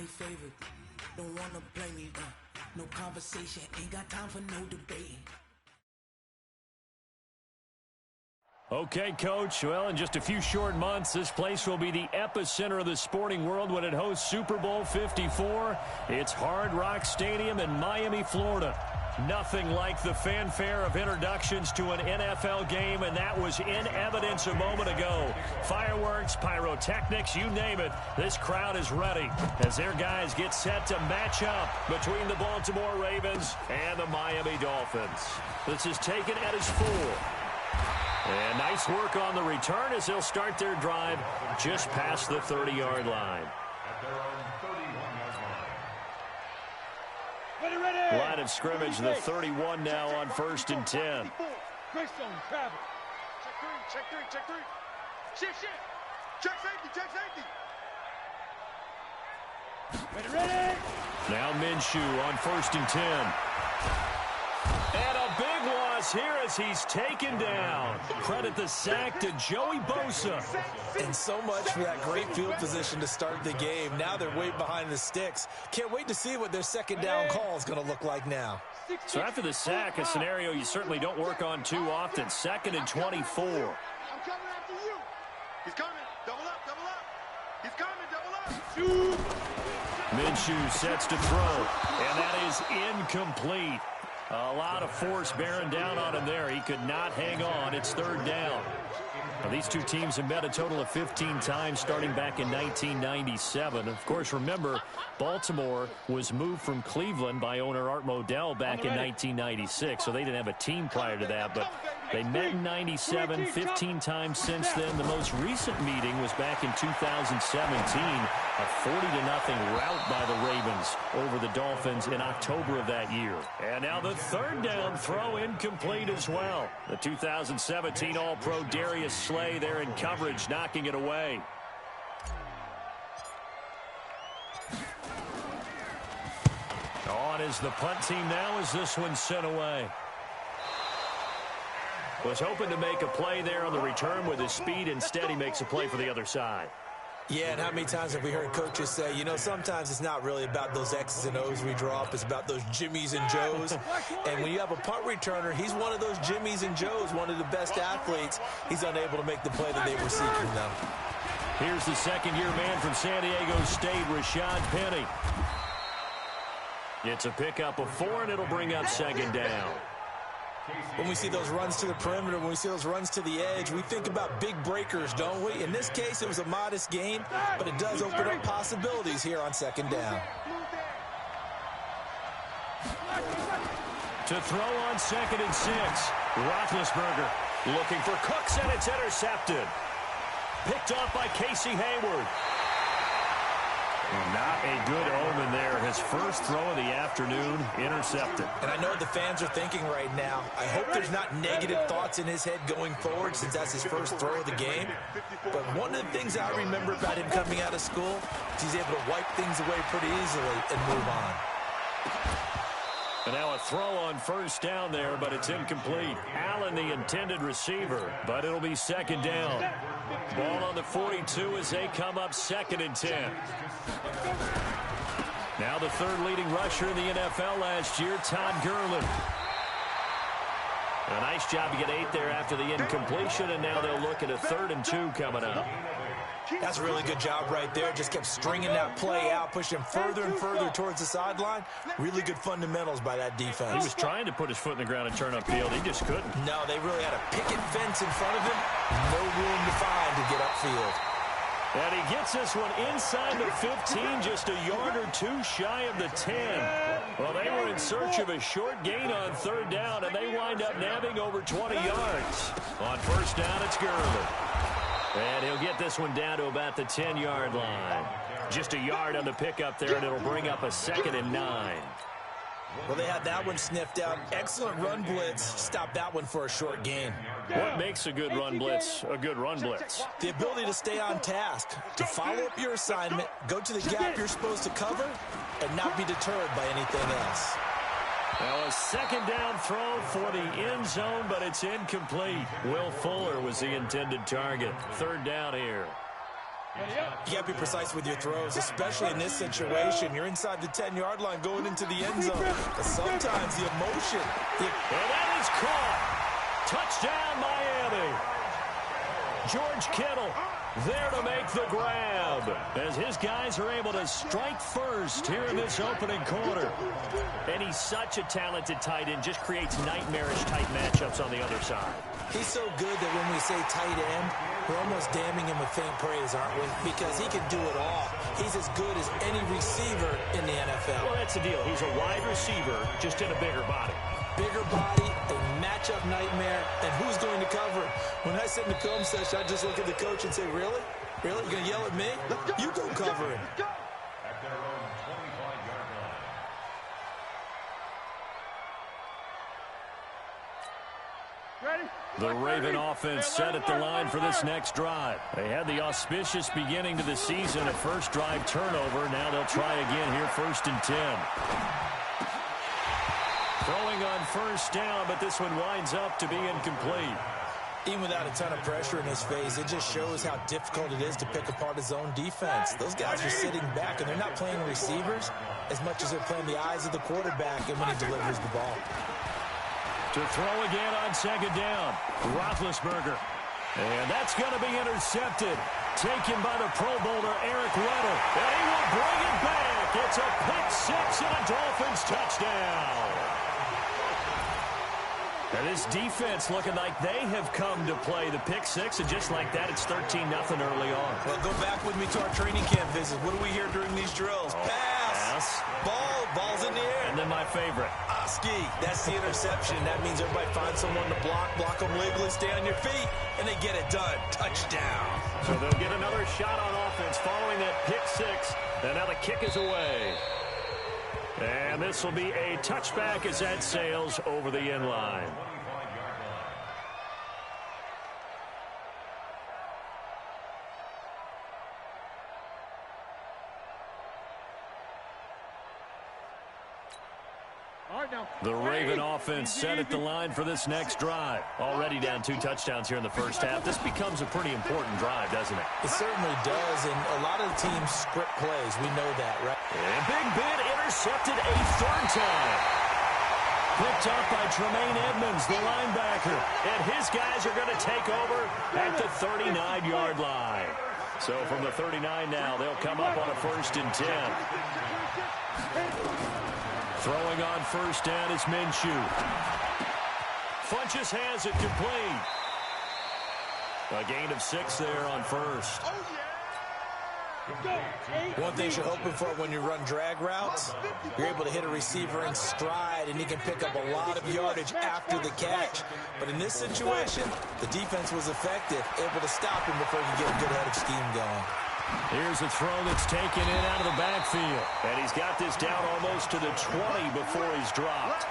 they favorite. Don't wanna blame me, no conversation, ain't got time for no debating. Okay, Coach. Well, in just a few short months, this place will be the epicenter of the sporting world when it hosts Super Bowl 54. It's Hard Rock Stadium in Miami, Florida. Nothing like the fanfare of introductions to an NFL game, and that was in evidence a moment ago. Fireworks, pyrotechnics, you name it, this crowd is ready as their guys get set to match up between the Baltimore Ravens and the Miami Dolphins. This is taken at his full. And nice work on the return as they'll start their drive just past the 30-yard line. Line of scrimmage, the 31 now on 1st and 10. Great zone, travel. Check three. Shift. Check safety. Ready. Now Minshew on 1st and 10. And a big loss here as he's taken down. Credit the sack to Joey Bosa. And so much for that great field position to start the game. Now they're way behind the sticks. Can't wait to see what their second down call is going to look like now. So after the sack, a scenario you certainly don't work on too often. 2nd and 24. I'm coming after you. He's coming. Double up. He's coming. Double up. Minshew sets to throw. And that is incomplete. A lot of force bearing down on him there. He could not hang on. It's 3rd down. Now, these two teams have met a total of 15 times starting back in 1997. Of course, remember, Baltimore was moved from Cleveland by owner Art Modell back in 1996, so they didn't have a team prior to that. But they met in 97, 15 times since then. The most recent meeting was back in 2017, a 40-0 rout by the Ravens over the Dolphins in October of that year. And now the 3rd down throw incomplete as well. The 2017 All-Pro Darius Slay there in coverage, knocking it away. On is the punt team now as this one's sent away. Was hoping to make a play there on the return with his speed. Instead, he makes a play for the other side. Yeah, and how many times have we heard coaches say, you know, sometimes it's not really about those X's and O's we draw up. It's about those Jimmies and Joes. And when you have a punt returner, he's one of those Jimmies and Joes, one of the best athletes. He's unable to make the play that they were seeking, though. Here's the second-year man from San Diego State, Rashad Penny. It's a pickup of 4, and it'll bring up 2nd down. When we see those runs to the perimeter, when we see those runs to the edge, we think about big breakers, don't we? In this case, it was a modest gain, but it does open up possibilities here on 2nd down. To throw on 2nd and 6. Roethlisberger looking for Cooks, and it's intercepted. Picked off by Casey Hayward. Not a good omen there. His first throw of the afternoon intercepted. And I know what the fans are thinking right now. I hope there's not negative thoughts in his head going forward since that's his first throw of the game. But one of the things I remember about him coming out of school is he's able to wipe things away pretty easily and move on. And now a throw on 1st down there, but it's incomplete. Allen, the intended receiver, but it'll be 2nd down. Ball on the 42 as they come up 2nd and 10. Now the 3rd leading rusher in the NFL last year, Todd Gurley. A nice job to get 8 there after the incompletion, and now they'll look at a 3rd and 2 coming up. That's a really good job right there. Just kept stringing that play out, pushing him further and further towards the sideline. Really good fundamentals by that defense. He was trying to put his foot in the ground and turn upfield. He just couldn't. No, they really had a picket fence in front of him. No room to find to get upfield. And he gets this one inside the 15, just a yard or 2 shy of the 10. Well, they were in search of a short gain on 3rd down, and they wind up nabbing over 20 yards. On 1st down, it's Gurley. And he'll get this one down to about the 10-yard line. Just a yard on the pickup there, and it'll bring up a 2nd and 9. Well, they had that one sniffed out. Excellent run blitz. Stop that one for a short gain. What makes a good run blitz a good run blitz? The ability to stay on task, to follow up your assignment, go to the gap you're supposed to cover, and not be deterred by anything else. Now a 2nd down throw for the end zone, but it's incomplete. Will Fuller was the intended target. 3rd down here. You got to be precise with your throws, especially in this situation. You're inside the 10-yard line going into the end zone. But sometimes the emotion. And that is caught. Touchdown, Miami. George Kittle there to make the grab as his guys are able to strike first here in this opening quarter. And he's such a talented tight end, just creates nightmarish-type matchups on the other side. He's so good that when we say tight end, we're almost damning him with faint praise, aren't we? Because he can do it all. He's as good as any receiver in the NFL. Well, that's the deal. He's a wide receiver, just in a bigger body. Bigger body, a matchup nightmare, and who's going to cover? When I sit in the film session, I just look at the coach and say, really? Really? You're going to yell at me? You go cover him. At their own 25-yard line. The Raven offense set at the line for this next drive. They had the auspicious beginning to the season, a first drive turnover. Now they'll try again here, 1st and 10. Throwing on first down, but this one winds up to be incomplete. Even without a ton of pressure in his face, it just shows how difficult it is to pick apart his own defense. Those guys are sitting back, and they're not playing receivers as much as they're playing the eyes of the quarterback and when he delivers the ball. To throw again on 2nd down, Roethlisberger. And that's going to be intercepted. Taken by the Pro Bowler, Eric Weddle. And he will bring it back. It's a pick-6 and a Dolphins touchdown. And this defense looking like they have come to play the pick-6, and just like that, it's 13-0 early on. Well, go back with me to our training camp visit. What do we hear during these drills? Pass. Ball's in the air. And then my favorite. Oski. That's the interception. That means everybody finds someone to block them legally, stay on your feet, and they get it done. Touchdown. So they'll get another shot on offense following that pick-6, and now the kick is away. And this will be a touchback as that sails over the end line. The Raven offense set at the line for this next drive. Already down 2 touchdowns here in the first half. This becomes a pretty important drive, doesn't it? It certainly does, and a lot of the teams script plays. We know that, right? And Big Ben intercepted a 3rd time. Picked up by Tremaine Edmonds, the linebacker. And his guys are going to take over at the 39-yard line. So from the 39 now, they'll come up on a 1st and 10. Throwing on first down is Minshew. Funches has it complete. A gain of 6 there on first. One thing you're hoping for when you run drag routes, you're able to hit a receiver in stride, and he can pick up a lot of yardage after the catch. But in this situation, the defense was effective, able to stop him before he could get a good head of steam going. Here's a throw that's taken in out of the backfield. And he's got this down almost to the 20 before he's dropped.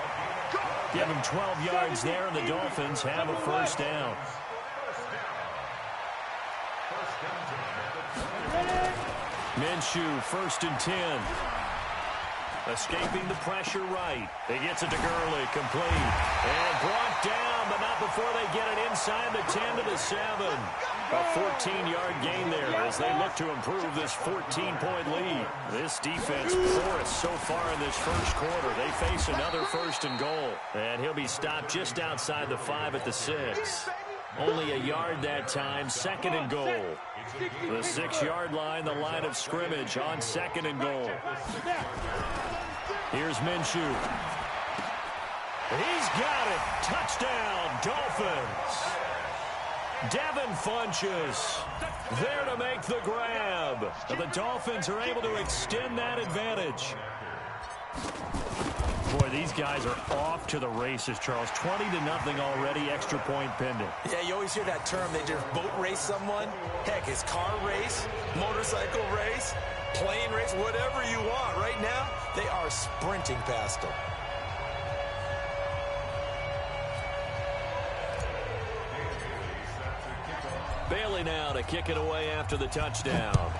Give him 12 yards there, and the Dolphins have a first down. Minshew, 1st and 10. Escaping the pressure right. He gets it to Gurley, complete. And brought down, but not before they get it inside the 10 to the 7. A 14-yard gain there as they look to improve this 14-point lead. This defense porous so far in this first quarter. They face another 1st and goal. And he'll be stopped just outside the 5 at the 6. Only a yard that time, 2nd and goal. The 6-yard line, the line of scrimmage on 2nd and goal. Here's Minshew. He's got it. Touchdown, Dolphins. Devin Funches there to make the grab. The Dolphins are able to extend that advantage. Boy, these guys are off to the races, Charles. 20-0 already, extra point pending. Yeah, you always hear that term. They just boat race someone. Heck, it's car race, motorcycle race, plane race, whatever you want. Right now, they are sprinting past them. Bailey now to kick it away after the touchdown.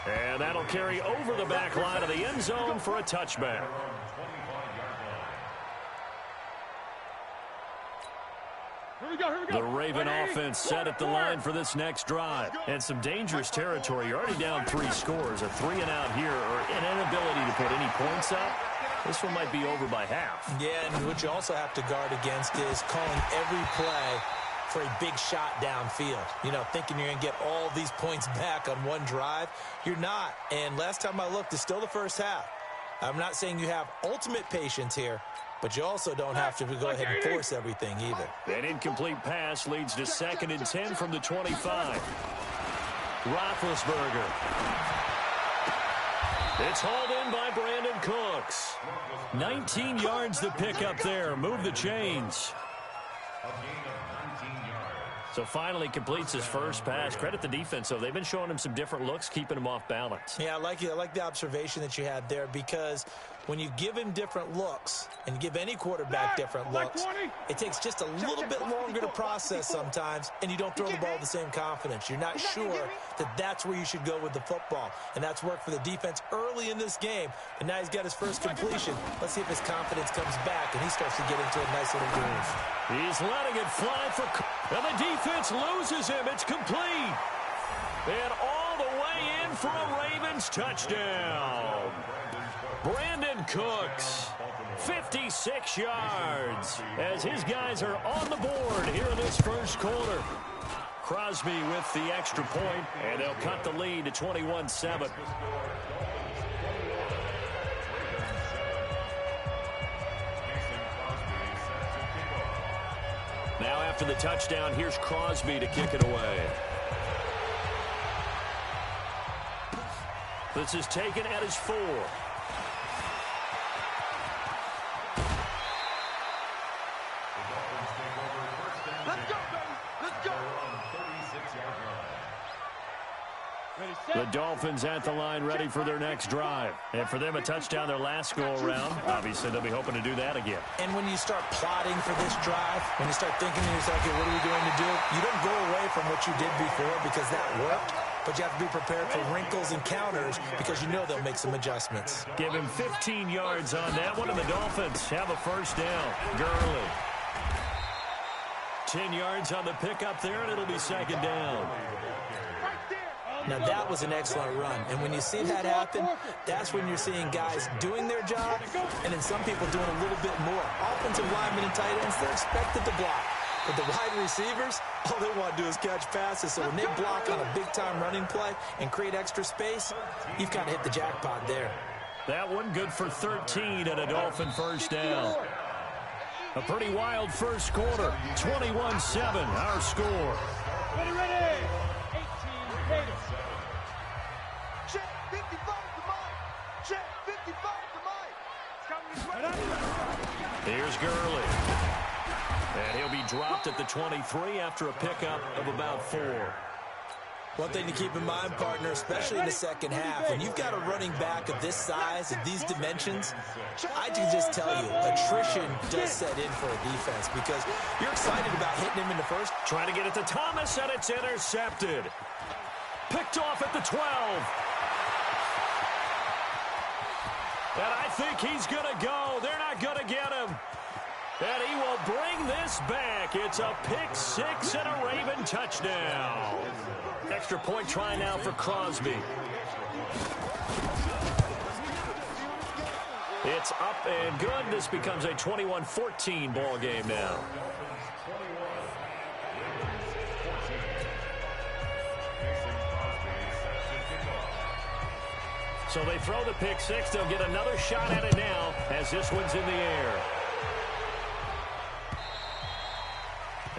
And that'll carry over the back line of the end zone for a touchback. The Raven offense set at the line for this next drive. And some dangerous territory. You're already down 3 scores. A 3-and-out here or an inability to put any points up. This one might be over by half. Yeah, and what you also have to guard against is calling every play for a big shot downfield. You know, thinking you're going to get all these points back on one drive. You're not. And last time I looked, it's still the first half. I'm not saying you have ultimate patience here, but you also don't have to go ahead and force everything either. An incomplete pass leads to 2nd and 10 from the 25. Roethlisberger. It's hauled in by Brandon Cooks. 19 yards to pick up there. Move the chains. So finally completes his first pass. Credit the defense, though. They've been showing him some different looks, keeping him off balance. Yeah, I like the observation that you had there, because when you give him different looks and give any quarterback different looks, it takes just a little bit longer to process sometimes, and you don't throw the ball with the same confidence. You're not sure that that's where you should go with the football, and that's worked for the defense early in this game. And now he's got his first completion. Let's see if his confidence comes back and he starts to get into a nice little groove. He's letting it fly for, and the defense loses him. It's complete. And all the way in for a Ravens touchdown. Brandon Cooks, 56 yards, as his guys are on the board here in this first quarter. Crosby with the extra point, and they'll cut the lead to 21-7. Now after the touchdown, here's Crosby to kick it away. This is taken at his 4. The Dolphins at the line, ready for their next drive. And for them, a touchdown their last go-around. Obviously, they'll be hoping to do that again. And when you start plotting for this drive, when you start thinking to yourself, okay, what are we going to do? You don't go away from what you did before because that worked, but you have to be prepared for wrinkles and counters because you know they'll make some adjustments. Give him 15 yards on that one, and the Dolphins have a first down. Gurley. 10 yards on the pickup there, and it'll be 2nd down. Now, that was an excellent run. And when you see that happen, that's when you're seeing guys doing their job and then some people doing a little bit more. Offensive linemen and tight ends, they're expected to block. But the wide receivers, all they want to do is catch passes. So when they block on a big-time running play and create extra space, you've kind of hit the jackpot there. That one good for 13 and a Dolphin first down. A pretty wild first quarter. 21-7, our score. Ready. 18 Raiders. Check 55 to Mike. Check 55 to Mike. Here's Gurley. And he'll be dropped at the 23 after a pickup of about 4. One thing to keep in mind, partner, especially in the second half, when you've got a running back of this size and these dimensions, I can just tell you, attrition does set in for a defense because you're excited about hitting him in the first. Trying to get it to Thomas, and it's intercepted. Picked off at the 12. And I think he's going to go. They're not going to get him. And he will bring this back. It's a pick 6 and a Raven touchdown. Extra point try now for Crosby. It's up and good. This becomes a 21-14 ball game now. So they throw the pick 6. They'll get another shot at it now as this one's in the air.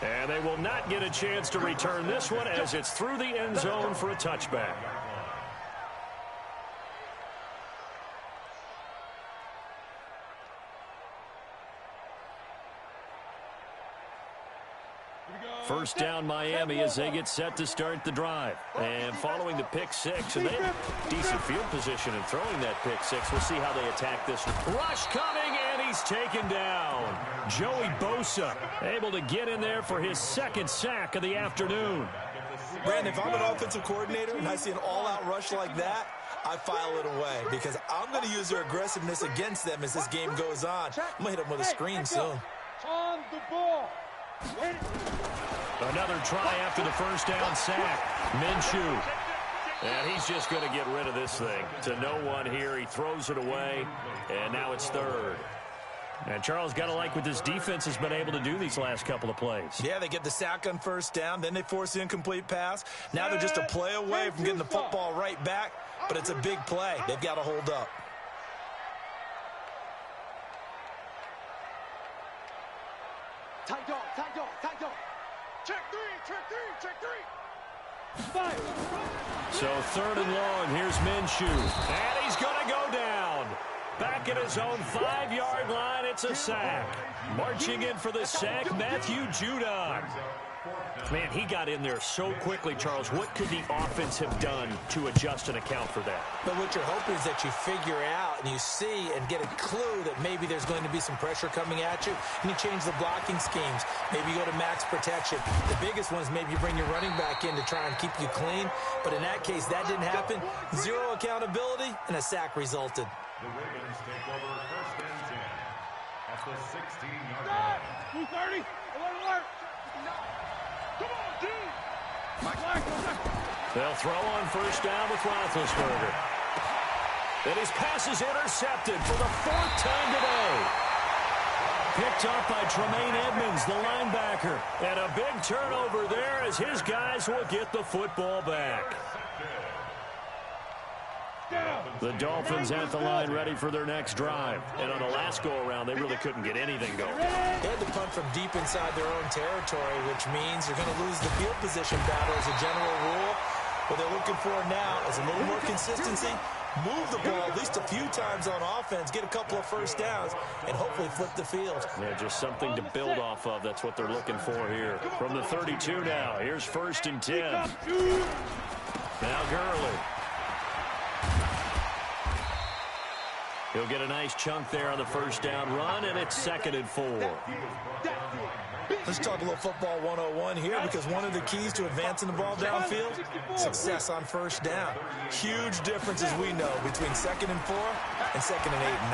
And they will not get a chance to return this one as it's through the end zone for a touchback. First down Miami as they get set to start the drive. And following the pick 6, and they have decent field position in throwing that pick 6. We'll see how they attack this. Rush coming, and he's taken down. Joey Bosa able to get in there for his 2nd sack of the afternoon. Brandon, if I'm an offensive coordinator and I see an all-out rush like that, I file it away because I'm going to use their aggressiveness against them as this game goes on. I'm going to hit them with a screen soon. On the ball. Another try after the first down sack. Minshew. And he's just going to get rid of this thing. To no one here. He throws it away. And now it's third. And Charles, got to like what this defense has been able to do these last couple of plays. Yeah, they get the sack on first down. Then they force the incomplete pass. Now they're just a play away from getting the football right back. But it's a big play. They've got to hold up. Tight dog, tight dog, tight dog. Check three, check three, check three. So third and long, here's Minshew. And he's going to go down. Back at his own 5-yard line, it's a sack. Marching in for the sack, Matthew Judon. Man, he got in there so quickly, Charles. What could the offense have done to adjust and account for that? But what you're hoping is that you figure out and you see and get a clue that maybe there's going to be some pressure coming at you, and you change the blocking schemes. Maybe you go to max protection. The biggest one is maybe you bring your running back in to try and keep you clean. But in that case, that didn't happen. Zero accountability, and a sack resulted. The Ravens take over first and 10 at the 16-yard line. 230. Alert. Come on, dude. They'll throw on first down with Roethlisberger. And his pass is intercepted for the 4th time today. Picked up by Tremaine Edmonds, the linebacker. And a big turnover there as his guys will get the football back. The Dolphins at the line ready for their next drive. And on the last go-around, they really couldn't get anything going. They had to punt from deep inside their own territory, which means you're going to lose the field position battle as a general rule. What they're looking for now is a little more consistency, move the ball at least a few times on offense, get a couple of first downs, and hopefully flip the field. Yeah, just something to build off of. That's what they're looking for here. From the 32 now, here's 1st and 10. Now Gurley. He'll get a nice chunk there on the first down run, and it's 2nd and 4. Let's talk a little football 101 here, because one of the keys to advancing the ball downfield, success on first down. Huge difference, as we know, between 2nd and 4 and 2nd and 8 and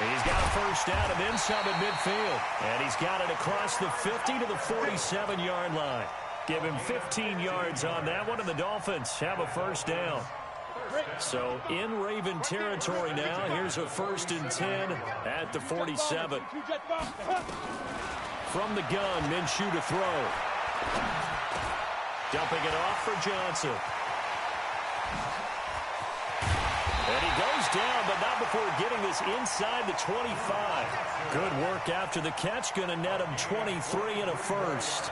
9. He's got a first down and then some at midfield. And he's got it across the 50 to the 47-yard line. Give him 15 yards on that one, and the Dolphins have a first down. So in Raven territory now. Here's a 1st and 10 at the 47. From the gun, Minshew to throw. Dumping it off for Johnson. And he goes down, but not before getting this inside the 25. Good work after the catch. Going to net him 23 and a first.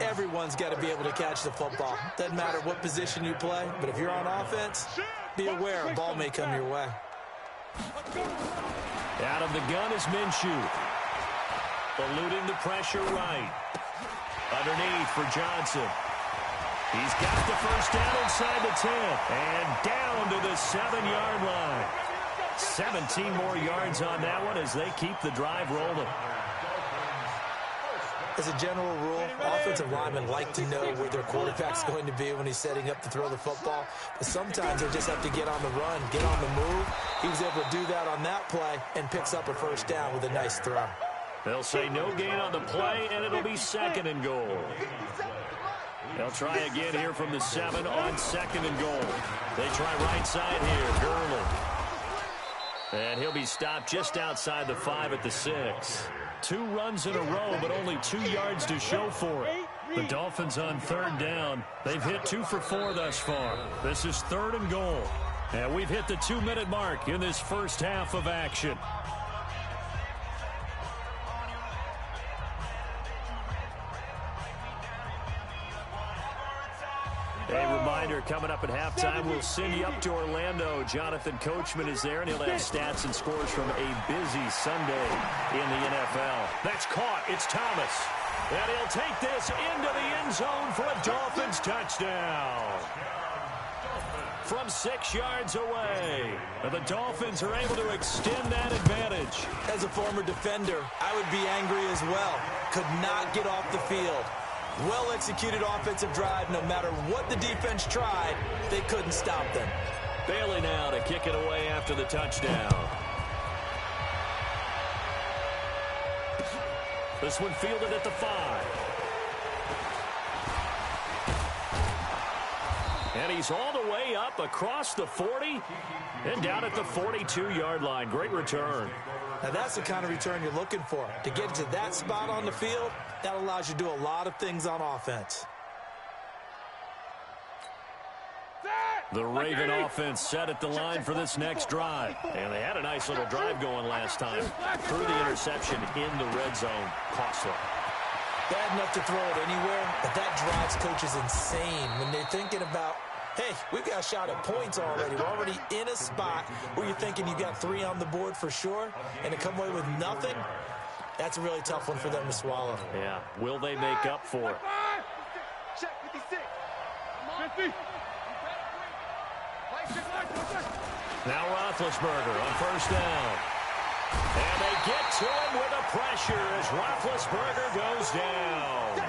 Everyone's got to be able to catch the football. Doesn't matter what position you play, but if you're on offense, be aware a ball may come your way. Out of the gun is Minshew. Eluding the pressure right. Underneath for Johnson. He's got the first down inside the 10. And down to the 7-yard line. 17 more yards on that one as they keep the drive rolling. As a general rule, offensive linemen like to know where their quarterback's going to be when he's setting up to throw the football. But sometimes they just have to get on the run, get on the move. He was able to do that on that play and picks up a first down with a nice throw. They'll say no gain on the play, and it'll be 2nd and goal. They'll try again here from the 7 on 2nd and goal. They try right side here, Gurley. And he'll be stopped just outside the 5 at the 6. 2 runs in a row, but only 2 yards to show for it. The Dolphins on 3rd down. They've hit 2 for 4 thus far. This is 3rd and goal. And we've hit the 2-minute mark in this first half of action. A reminder, coming up at halftime, we'll send you up to Orlando. Jonathan Coachman is there, and he'll have stats and scores from a busy Sunday in the NFL. That's caught. It's Thomas. And he'll take this into the end zone for a Dolphins touchdown. From 6 yards away. And the Dolphins are able to extend that advantage. As a former defender, I would be angry as well. Could not get off the field. Well-executed offensive drive. No matter what the defense tried, they couldn't stop them. Bailey now to kick it away after the touchdown. This one fielded at the 5. And he's all the way up across the 40 and down at the 42-yard line. Great return. Now, that's the kind of return you're looking for. To get to that spot on the field, that allows you to do a lot of things on offense. The Raven offense set at the line for this next drive. And they had a nice little drive going last time. Threw the interception in the red zone. Costly. Bad enough to throw it anywhere, but that drives coaches insane when they're thinking about, hey, we've got a shot at points already. We're already in a spot where you're thinking you got 3 on the board for sure, and to come away with nothing, that's a really tough one for them to swallow. Yeah. Will they make up for it? Check 56. 50. Now Roethlisberger on first down. And they get to him with a pressure as Roethlisberger goes down.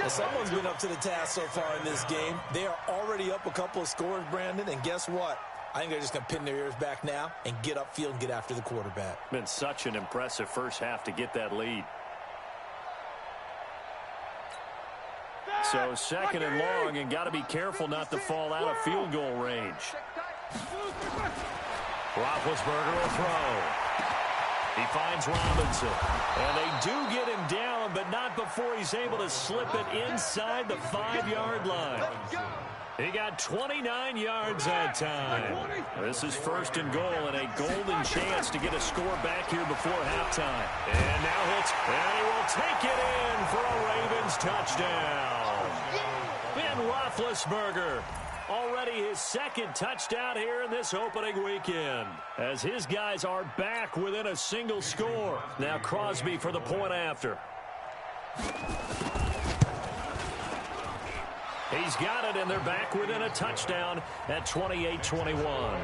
Well, someone's been up to the task so far in this game. They are already up a couple of scores, Brandon, and guess what? I think they're just going to pin their ears back now and get upfield and get after the quarterback. Been such an impressive first half to get that lead. So second and long, and got to be careful not to fall out of field goal range. Roethlisberger will throw. He finds Robinson. And they do get him down, but not before he's able to slip it inside the 5-yard line. He got 29 yards that time. This is first and goal and a golden chance to get a score back here before halftime. And now hits, and he will take it in for a Ravens touchdown. Ben Roethlisberger, already his second touchdown here in this opening weekend, as his guys are back within a single score. Now Crosby for the point after. He's got it, and they're back within a touchdown at 28-21.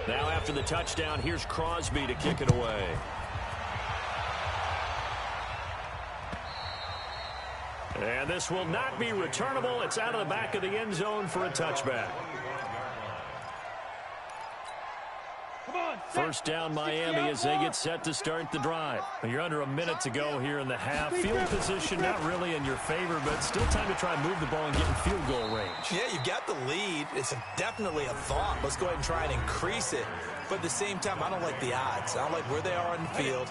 Now after the touchdown, here's Crosby to kick it away. And this will not be returnable. It's out of the back of the end zone for a touchback. First down Miami as they get set to start the drive. You're under a minute to go here in the half. Field position not really in your favor, but still time to try and move the ball and get in field goal range. Yeah, you got the lead. It's definitely a thought. Let's go ahead and try and increase it. But at the same time, I don't like the odds. I don't like where they are on the field.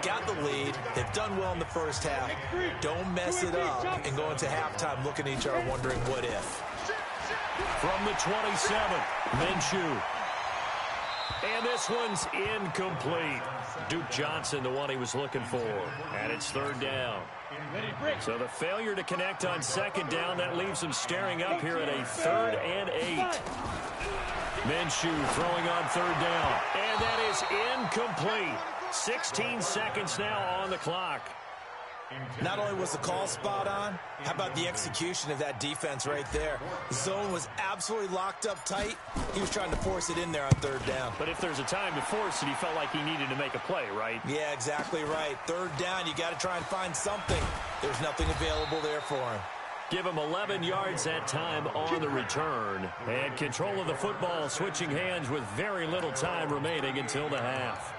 Got the lead. They've done well in the first half. Don't mess it up and go into halftime looking at each other wondering what if. From the 27, Minshew. And this one's incomplete. Duke Johnson, the one he was looking for. And it's third down. So the failure to connect on second down, that leaves him staring up here at a 3rd and 8. Minshew throwing on third down. And that is incomplete. 16 seconds now on the clock. Not only was the call spot on, how about the execution of that defense right there? The zone was absolutely locked up tight. He was trying to force it in there on third down. But if there's a time to force it, he felt like he needed to make a play, right? Yeah, exactly right. Third down, you got to try and find something. There's nothing available there for him. Give him 11 yards that time on the return. And control of the football switching hands with very little time remaining until the half.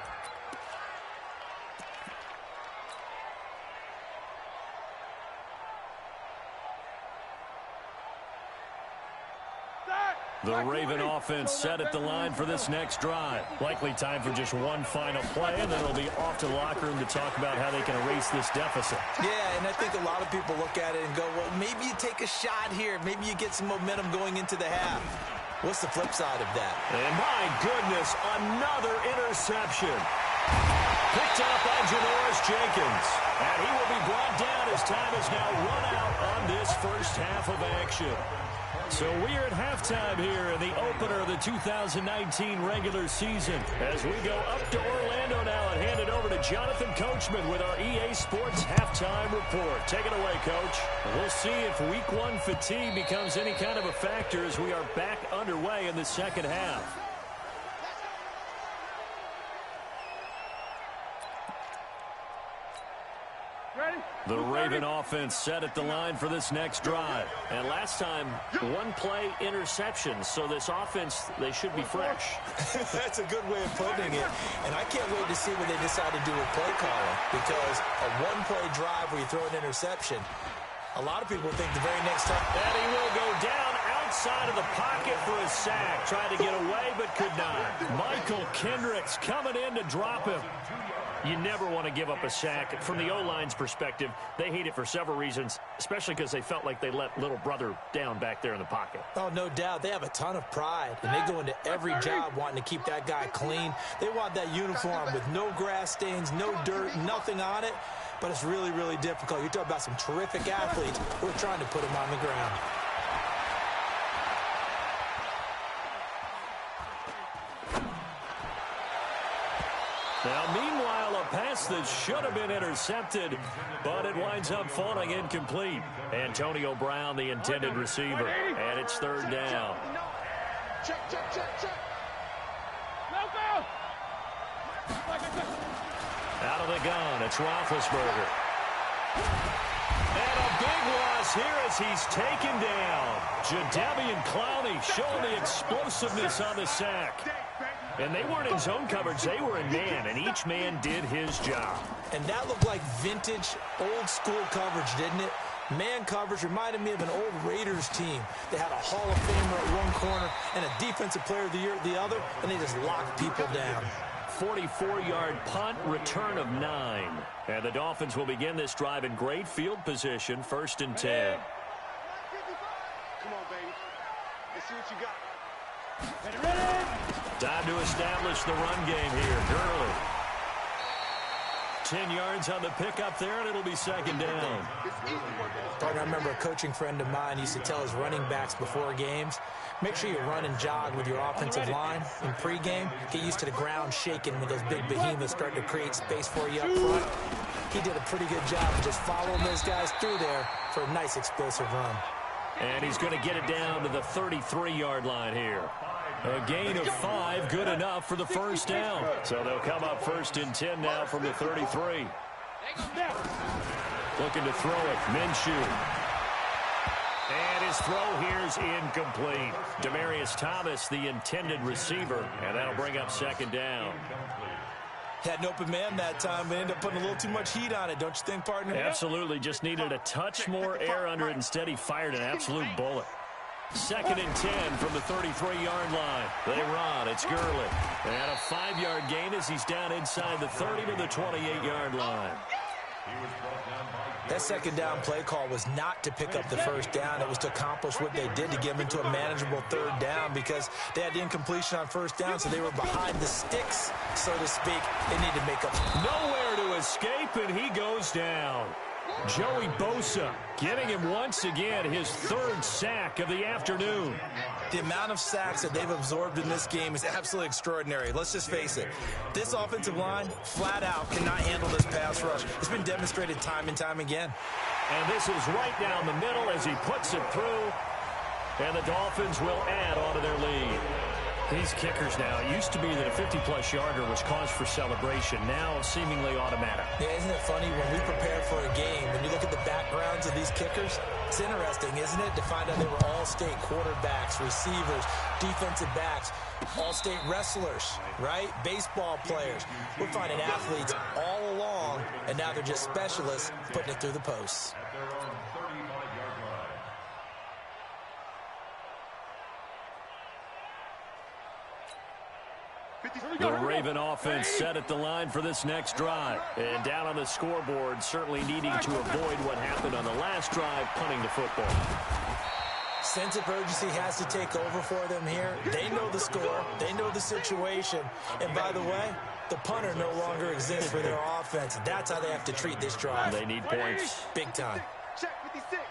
The Raven offense set at the line for this next drive. Likely time for just one final play, and then it'll be off to the locker room to talk about how they can erase this deficit. Yeah, and I think a lot of people look at it and go, well, maybe you take a shot here. Maybe you get some momentum going into the half. What's the flip side of that? And my goodness, another interception. Picked up by Janoris Jenkins. And he will be brought down as time is now run out on this first half of action. So we are at halftime here in the opener of the 2019 regular season. As we go up to Orlando now and hand it over to Jonathan Coachman with our EA Sports halftime report. Take it away, Coach. We'll see if week 1 fatigue becomes any kind of a factor as we are back underway in the second half. The Raven offense set at the line for this next drive. And last time, one-play interception. So this offense, they should be fresh. That's a good way of putting it. And I can't wait to see what they decide to do with play calling. Because a one-play drive where you throw an interception, a lot of people think the very next time. And he will go down outside of the pocket for a sack. Tried to get away, but could not. Michael Kendricks coming in to drop him. You never want to give up a sack. From the O-line's perspective, they hate it for several reasons, especially because they felt like they let little brother down back there in the pocket. Oh, no doubt. They have a ton of pride, and they go into every job wanting to keep that guy clean. They want that uniform with no grass stains, no dirt, nothing on it, but it's really, really difficult. You're talking about some terrific athletes who are trying to put him on the ground. Now, meanwhile, a pass that should have been intercepted, but it winds up falling incomplete. Antonio Brown, the intended receiver, and it's third down. Check. Out of the gun, it's Roethlisberger. And a big loss here as he's taken down. Jadeveon Clowney showing the explosiveness on the sack. And they weren't in zone coverage, they were in man, and each man did his job. And that looked like vintage, old-school coverage, didn't it? Man coverage reminded me of an old Raiders team. They had a Hall of Famer at one corner and a Defensive Player of the Year at the other, and they just locked people down. 44-yard punt, return of 9. And the Dolphins will begin this drive in great field position, 1st and 10. Come on, baby. Let's see what you got. Time to establish the run game here. Gurley. 10 yards on the pickup there, and it'll be 2nd down. I remember a coaching friend of mine used to tell his running backs before games, make sure you run and jog with your offensive line in pregame. Get used to the ground shaking when those big behemoths start to create space for you up front. He did a pretty good job of just following those guys through there for a nice explosive run. And he's going to get it down to the 33-yard line here. A gain of 5, good enough for the 1st down. So they'll come up 1st and 10 now from the 33. Looking to throw it, Minshew. And his throw here's incomplete. Demaryius Thomas, the intended receiver, and that'll bring up 2nd down. Had an open man that time, but ended up putting a little too much heat on it, don't you think, partner? Absolutely, just needed a touch more air under it. Instead, he fired an absolute bullet. 2nd and 10 from the 33-yard line. They run. It's Gurley. And a 5-yard gain as he's down inside the 30 to the 28-yard line. That 2nd down play call was not to pick up the 1st down. It was to accomplish what they did to get them into a manageable 3rd down because they had the incompletion on 1st down, so they were behind the sticks, so to speak. They need to make up. Nowhere to escape, and he goes down. Joey Bosa getting him once again his 3rd sack of the afternoon. The amount of sacks that they've absorbed in this game is absolutely extraordinary. Let's just face it. This offensive line, flat out, cannot handle this pass rush. It's been demonstrated time and time again. And this is right down the middle as he puts it through. And the Dolphins will add on to their lead. These kickers now, it used to be that a 50-plus yarder was cause for celebration. Now seemingly automatic. Yeah, isn't it funny when we prepare for a game, when you look at the backgrounds of these kickers, it's interesting, isn't it, to find out they were all-state quarterbacks, receivers, defensive backs, all-state wrestlers, right? Baseball players. We're finding athletes all along, and now they're just specialists putting it through the posts. The Raven offense set at the line for this next drive. And down on the scoreboard, certainly needing to avoid what happened on the last drive, punting the football. Sense of urgency has to take over for them here. They know the score. They know the situation. And by the way, the punter no longer exists for their offense. That's how they have to treat this drive. They need points. Big time. Check 56.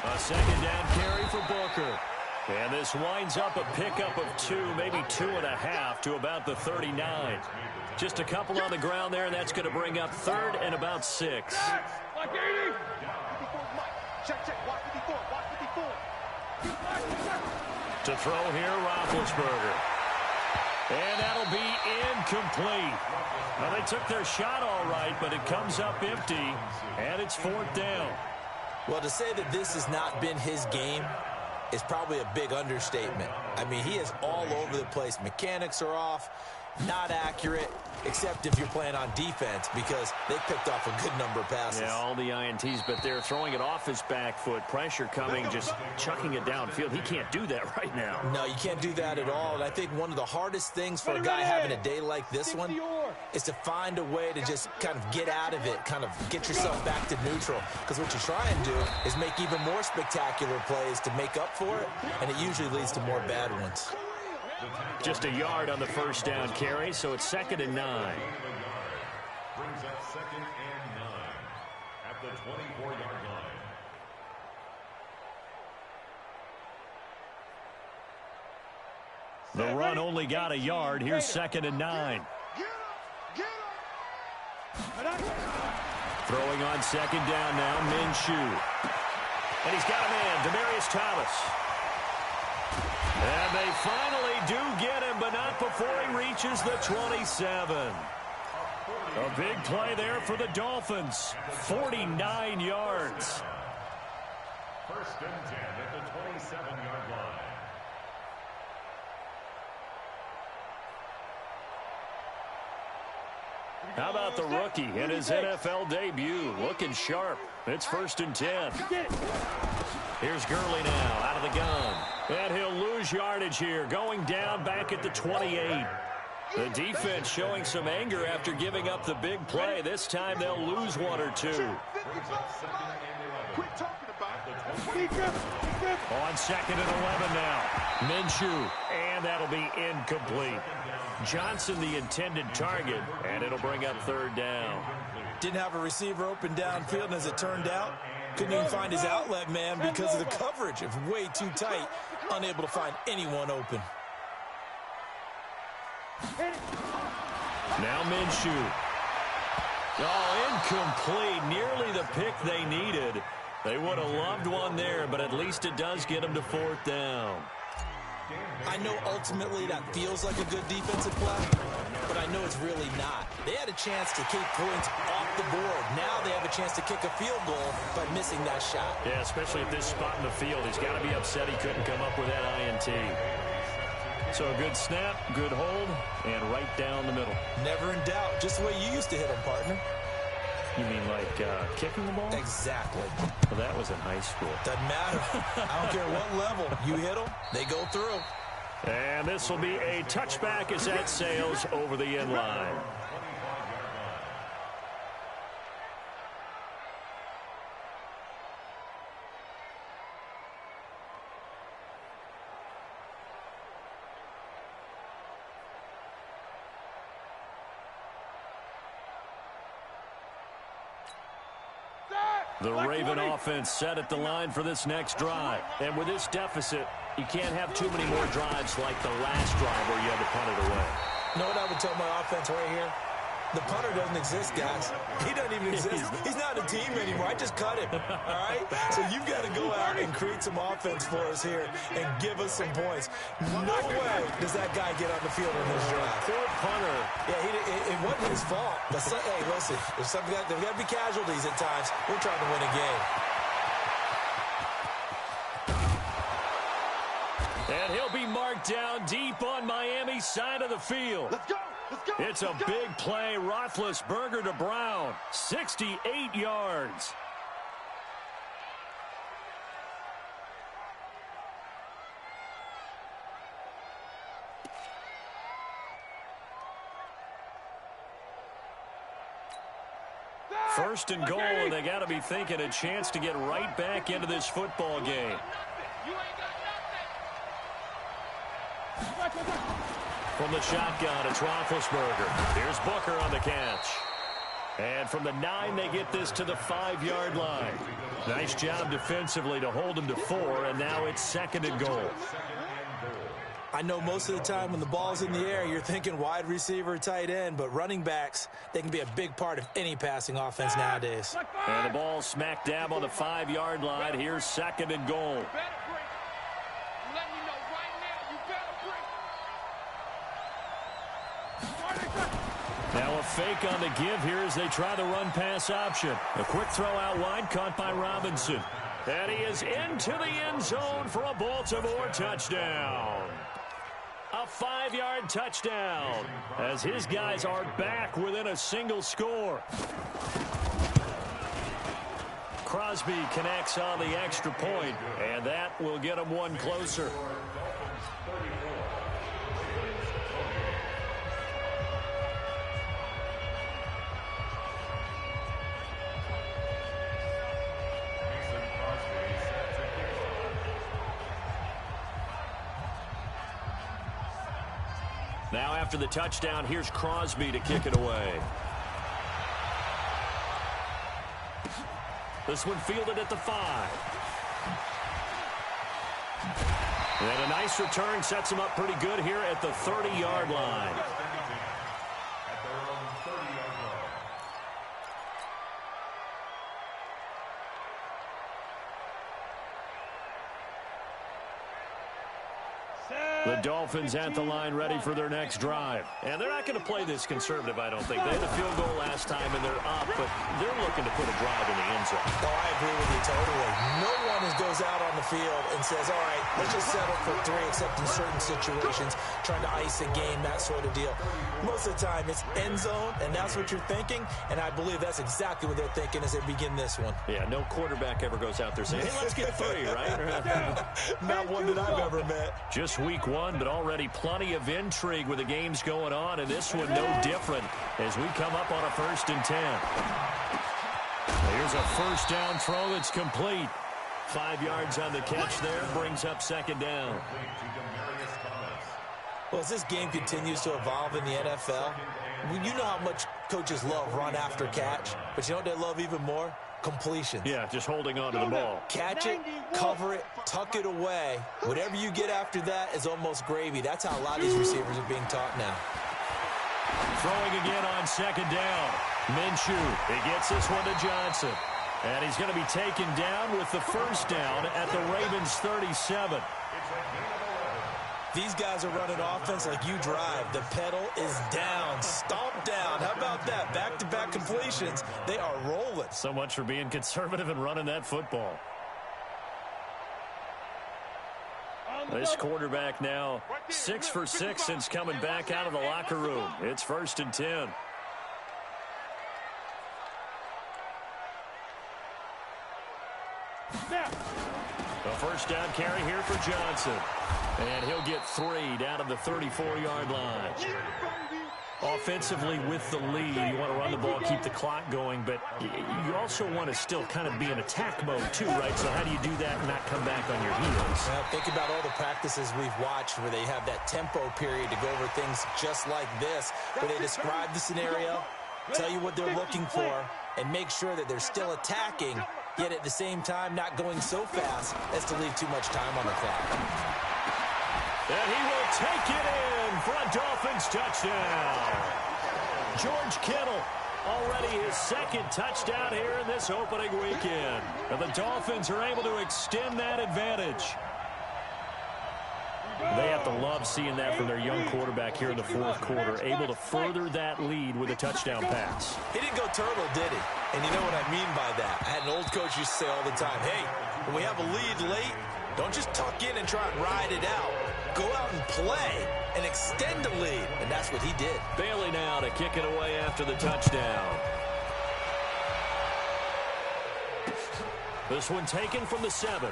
A 2nd down carry for Booker. And this winds up a pickup of 2, maybe 2.5 to about the 39. Just a couple on the ground there, and that's going to bring up 3rd and about 6. To throw here, Roethlisberger. And that'll be incomplete. Well, they took their shot all right, but it comes up empty, and it's 4th down. Well, to say that this has not been his game is probably a big understatement. I mean, he is all over the place. Mechanics are off, not accurate, except if you're playing on defense, because they picked off a good number of passes. Yeah, all the INTs, but they're throwing it off his back foot. Pressure coming, just chucking it downfield. He can't do that right now. No, you can't do that at all. And I think one of the hardest things for a guy having a day like this one is to find a way to just kind of get out of it, kind of get yourself back to neutral. Because what you try and do is make even more spectacular plays to make up for it, and it usually leads to more bad ones. Just a yard on the first down carry, so it's 2nd and 9. Brings up 2nd and 9 at the 24-yard line. The run only got a yard. Here's 2nd and 9. Throwing on 2nd down now, Minshew. And he's got a man, Demaryius Thomas. And they finally do get him, but not before he reaches the 27. A big play there for the Dolphins. 49 yards. 1st and 10 at the 27-yard line. How about the rookie in his NFL debut? Looking sharp. It's 1st and 10. Here's Gurley now out of the gun. And he'll lose yardage here, going down back at the 28. The defense showing some anger after giving up the big play. This time they'll lose 1 or 2. Quit talking about it. On 2nd and 11 now. Minshew, and that'll be incomplete. Johnson the intended target, and it'll bring up 3rd down. Didn't have a receiver open downfield, and as it turned out, couldn't even find his outlet man because of the coverage. It was way too tight, unable to find anyone open. Now Minshew. Oh, incomplete. Nearly the pick they needed. They would have loved one there, but at least it does get them to 4th down. I know ultimately that feels like a good defensive play, but I know it's really not. They had a chance to keep points off the board. Now they have a chance to kick a field goal by missing that shot. Yeah, especially at this spot in the field. He's got to be upset he couldn't come up with that INT. So a good snap, good hold, and right down the middle. Never in doubt. Just the way you used to hit them, partner. You mean like kicking the ball? Exactly. Well, that was in high school. Doesn't matter. I don't care what level. You hit them, they go through. And this will be a touchback as that sails over the end line. The Raven offense set at the line for this next drive. And with this deficit, you can't have too many more drives like the last drive where you had to punt it away. You know what I would tell my offense right here? The punter doesn't exist, guys. He doesn't even exist. He's not a team anymore. I just cut him, all right? So you've got to go out and create some offense for us here and give us some points. No way does that guy get on the field in this drive. Poor punter. Yeah, it wasn't his fault. But hey, listen, there's got to be casualties at times. We're trying to win a game. And he'll be marked down deep on Miami's side of the field. Let's go. Let's go. It's a big play. Roethlisberger to Brown. 68 yards. First and goal, and they got to be thinking a chance to get right back into this football game. From the shotgun, it's Roethlisberger. Here's Booker on the catch. And from the 9, they get this to the 5-yard line. Nice job defensively to hold them to 4, and now it's 2nd and goal. I know most of the time when the ball's in the air, you're thinking wide receiver, tight end, but running backs, they can be a big part of any passing offense nowadays. And the ball smack dab on the 5-yard line. Here's 2nd and goal. Now a fake on the give here as they try the run-pass option. A quick throw out wide, caught by Robinson. And he is into the end zone for a Baltimore touchdown. A 5-yard touchdown as his guys are back within a single score. Crosby connects on the extra point, and that will get him one closer. Now after the touchdown, here's Crosby to kick it away. This one fielded at the 5. And a nice return sets him up pretty good here at the 30-yard line. The Dolphins at the line ready for their next drive. And they're not going to play this conservative, I don't think. They had a field goal last time, and they're up, but they're looking to put a drive in the end zone. Oh, I agree with you totally. No one goes out on the field and says, all right, let's just settle for 3, except in certain situations, trying to ice a game, that sort of deal. Most of the time, it's end zone, and that's what you're thinking, and I believe that's exactly what they're thinking as they begin this one. Yeah, no quarterback ever goes out there saying, hey, let's get 3, right? Not one that I've ever met. Just week 1, but already plenty of intrigue with the games going on, and this one no different as we come up on a 1st and 10. Here's a first down throw that's complete. 5 yards on the catch there, brings up 2nd down. Well, as this game continues to evolve in the NFL, you know how much coaches love run after catch, but you know what they love even more? Completions. Yeah, just holding on to the ball. Catch it, cover it, tuck it away. Whatever you get after that is almost gravy. That's how a lot of these receivers are being taught now. Throwing again on 2nd down. Minshew, he gets this one to Johnson. And he's going to be taken down with the first down at the Ravens 37. These guys are running offense like you drive. The pedal is down. Stomp down. How about that? Back-to-back completions. They are rolling. So much for being conservative and running that football. This quarterback now 6 for 6 since coming back out of the locker room. It's 1st and 10. A first down carry here for Johnson. And he'll get 3 down to the 34-yard line. Offensively with the lead, you want to run the ball, keep the clock going, but you also want to still kind of be in attack mode too, right? So how do you do that and not come back on your heels? Well, think about all the practices we've watched where they have that tempo period to go over things just like this, where they describe the scenario, tell you what they're looking for, and make sure that they're still attacking, yet at the same time not going so fast as to leave too much time on the clock. And he will take it in for a Dolphins touchdown. George Kittle, already his 2nd touchdown here in this opening weekend. And the Dolphins are able to extend that advantage. They have to love seeing that from their young quarterback here in the 4th quarter, able to further that lead with a touchdown pass. He didn't go turtle, did he? And you know what I mean by that. I had an old coach used to say all the time, hey, when we have a lead late, don't just tuck in and try and ride it out. Go out and play and extend the lead. And that's what he did. Bailey now to kick it away after the touchdown. This one taken from the 7.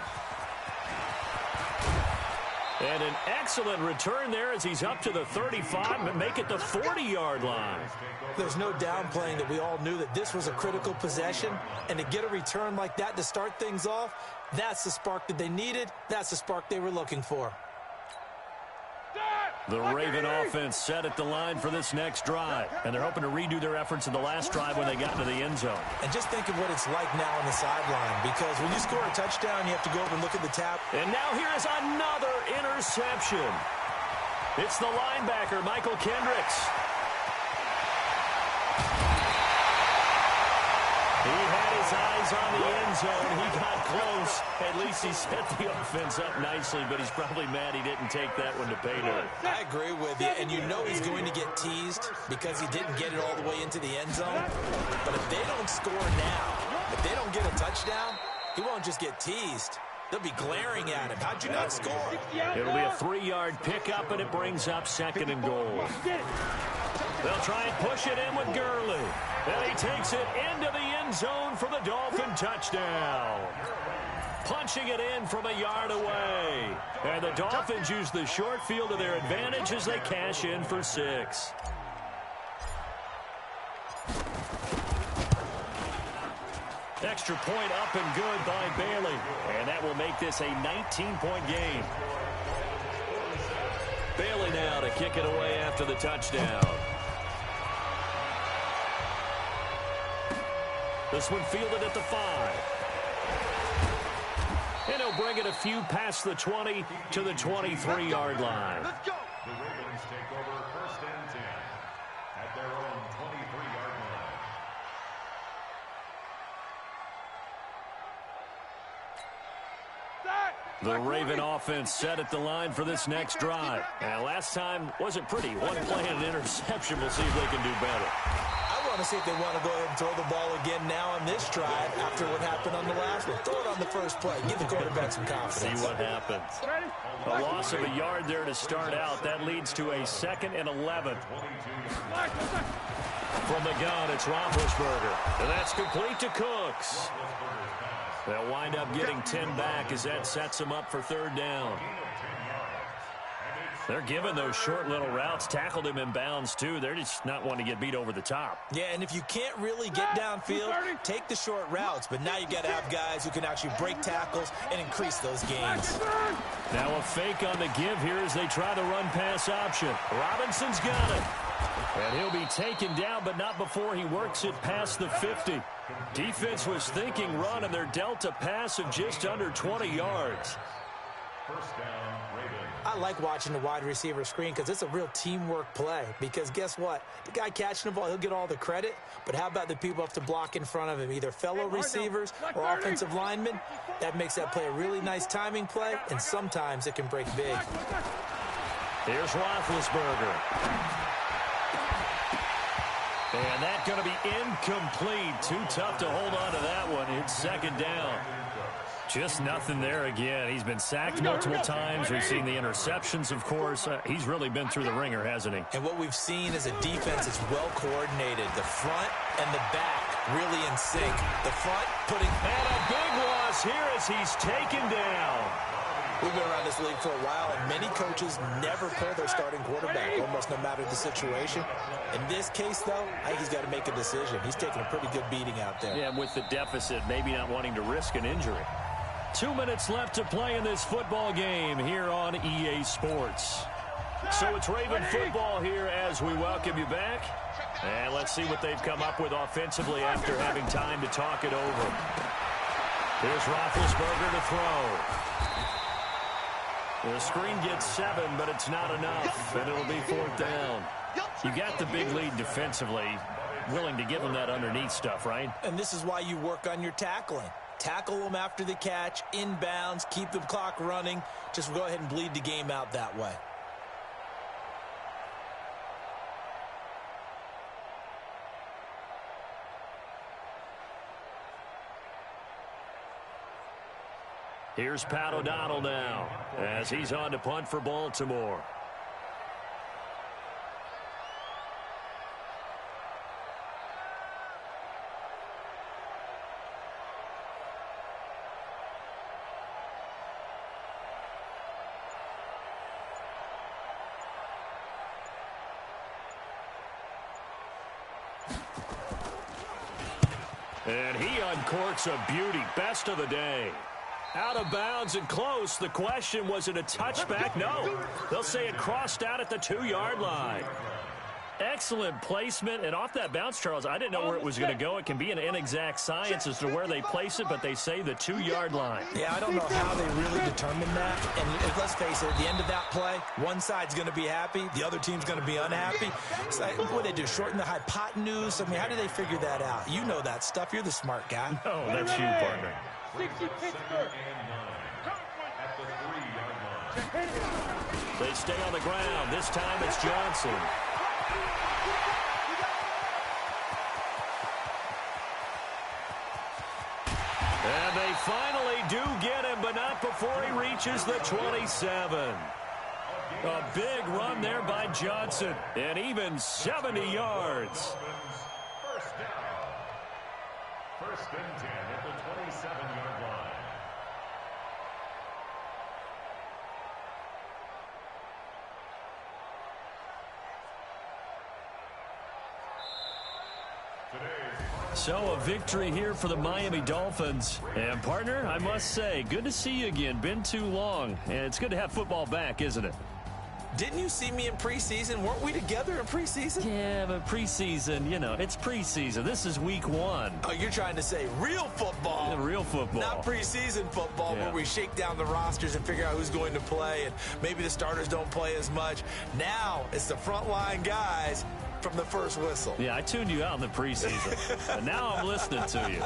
And an excellent return there as he's up to the 35 and make it the 40-yard line. There's no downplaying that we all knew that this was a critical possession, and to get a return like that to start things off, that's the spark that they needed. That's the spark they were looking for. The Raven offense set at the line for this next drive, and they're hoping to redo their efforts in the last drive when they got into the end zone. And just think of what it's like now on the sideline, because when you score a touchdown, you have to go over and look at the tap. And now here's another interception. It's the linebacker, Michael Kendricks. He had his eyes on the end zone. He got close. At least he set the offense up nicely, but he's probably mad he didn't take that one to pay dirt. I agree with you, and you know he's going to get teased because he didn't get it all the way into the end zone. But if they don't score now, if they don't get a touchdown, he won't just get teased. They'll be glaring at him. How'd you not score? It'll be a 3-yard pickup, and it brings up 2nd and goal. They'll try and push it in with Gurley. And he takes it into the end zone for the Dolphin touchdown. Punching it in from a yard away. And the Dolphins use the short field to their advantage as they cash in for 6. Extra point up and good by Bailey. And that will make this a 19-point game. Bailey now to kick it away after the touchdown. This one fielded at the 5. And he'll bring it a few past the 20 to the 23-yard line. Let's go. The Ravens take over 1st and 10 at their own 23-yard line. The Raven offense set at the line for this next drive. And last time wasn't pretty. One play and an interception. We'll see if they can do better. I want to see if they want to go ahead and throw the ball again now on this drive after what happened on the last one. Throw it on the first play. Give the quarterback some confidence. See what happens. A loss of a yard there to start out. That leads to a 2nd and 11. From the gun, it's Roethlisberger. And that's complete to Cooks. They'll wind up getting 10 back as that sets them up for 3rd down. They're giving those short little routes. Tackled him in bounds, too. They're just not wanting to get beat over the top. Yeah, and if you can't really get downfield, take the short routes. But now you got to have guys who can actually break tackles and increase those gains. Now a fake on the give here as they try the run-pass option. Robinson's got it. And he'll be taken down, but not before he works it past the 50. Defense was thinking run, and they're dealt a pass of just under 20 yards. 1st down, Ravens. I like watching the wide receiver screen because it's a real teamwork play. Because guess what? The guy catching the ball, he'll get all the credit. But how about the people up to block in front of him, either fellow receivers or offensive linemen? That makes that play a really nice timing play, and sometimes it can break big. Here's Roethlisberger. And that's going to be incomplete. Too tough to hold on to that one. It's 2nd down. Just nothing there again. He's been sacked multiple times. We've seen the interceptions, of course. He's really been through the ringer, hasn't he? And what we've seen is a defense that's well coordinated. The front and the back really in sync. The front putting... And a big loss here as he's taken down. We've been around this league for a while, and many coaches never pull their starting quarterback, almost no matter the situation. In this case, though, I think he's got to make a decision. He's taking a pretty good beating out there. Yeah, with the deficit, maybe not wanting to risk an injury. 2 minutes left to play in this football game here on EA Sports. So it's Raven football here as we welcome you back. And let's see what they've come up with offensively after having time to talk it over. Here's Roethlisberger to throw. The screen gets 7, but it's not enough, and it'll be 4th down. You got the big lead defensively, willing to give them that underneath stuff, right? And this is why you work on your tackling. Tackle them after the catch, inbounds, keep the clock running. Just go ahead and bleed the game out that way. Here's Pat O'Donnell now as he's on to punt for Baltimore. And he uncorks a beauty. Best of the day. Out of bounds and close. The question, was it a touchback? No. They'll say it crossed out at the 2-yard line. Excellent placement, and off that bounce, Charles, I didn't know where it was going to go. It can be an inexact science as to where they place it, but they say the 2-yard line. Yeah, I don't know how they really determined that. And let's face it, at the end of that play, one side's going to be happy, the other team's going to be unhappy. It's like, what do they do, shorten the hypotenuse? I mean, how do they figure that out? You know that stuff. You're the smart guy. Oh, that's you, partner. 60 Pittsburgh. At the 3-yard line. They stay on the ground. This time it's Johnson. And they finally do get him, but not before he reaches the 27. A big run there by Johnson, and even 70 yards. First down. First and 10 at the 27-yard line. So a victory here for the Miami Dolphins. And, partner, I must say, good to see you again. Been too long. And it's good to have football back, isn't it? Didn't you see me in preseason? Weren't we together in preseason? Yeah, but preseason, you know, it's preseason. This is week 1. Oh, you're trying to say real football. Yeah, real football. Not preseason football, Yeah. where we shake down the rosters and figure out who's going to play, and maybe the starters don't play as much. Now it's the frontline guys from the first whistle. Yeah, I tuned you out in the preseason. But now I'm listening to you.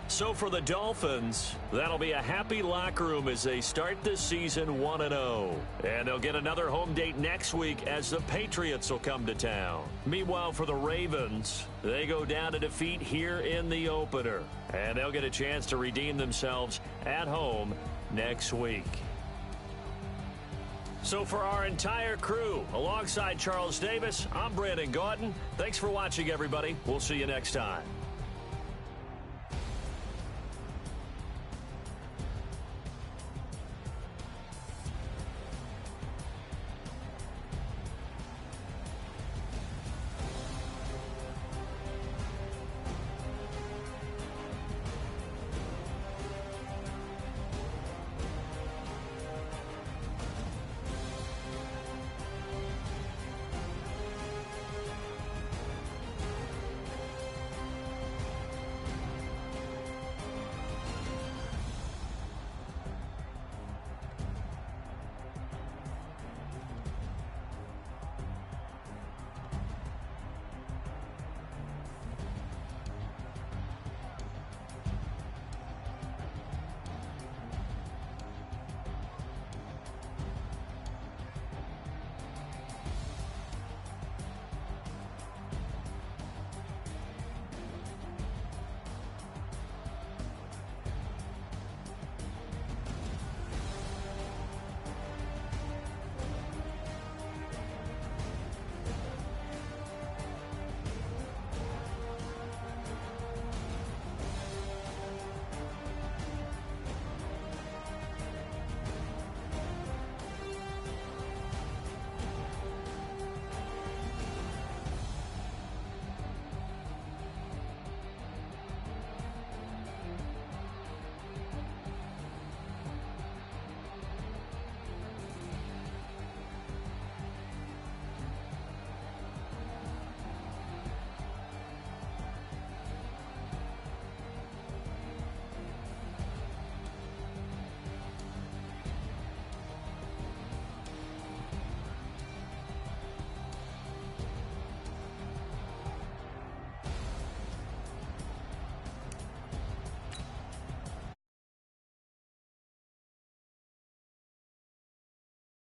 So for the Dolphins, that'll be a happy locker room as they start this season 1-0. And they'll get another home date next week as the Patriots will come to town. Meanwhile, for the Ravens, they go down to defeat here in the opener. And they'll get a chance to redeem themselves at home next week. So for our entire crew, alongside Charles Davis, I'm Brandon Gautin. Thanks for watching, everybody. We'll see you next time.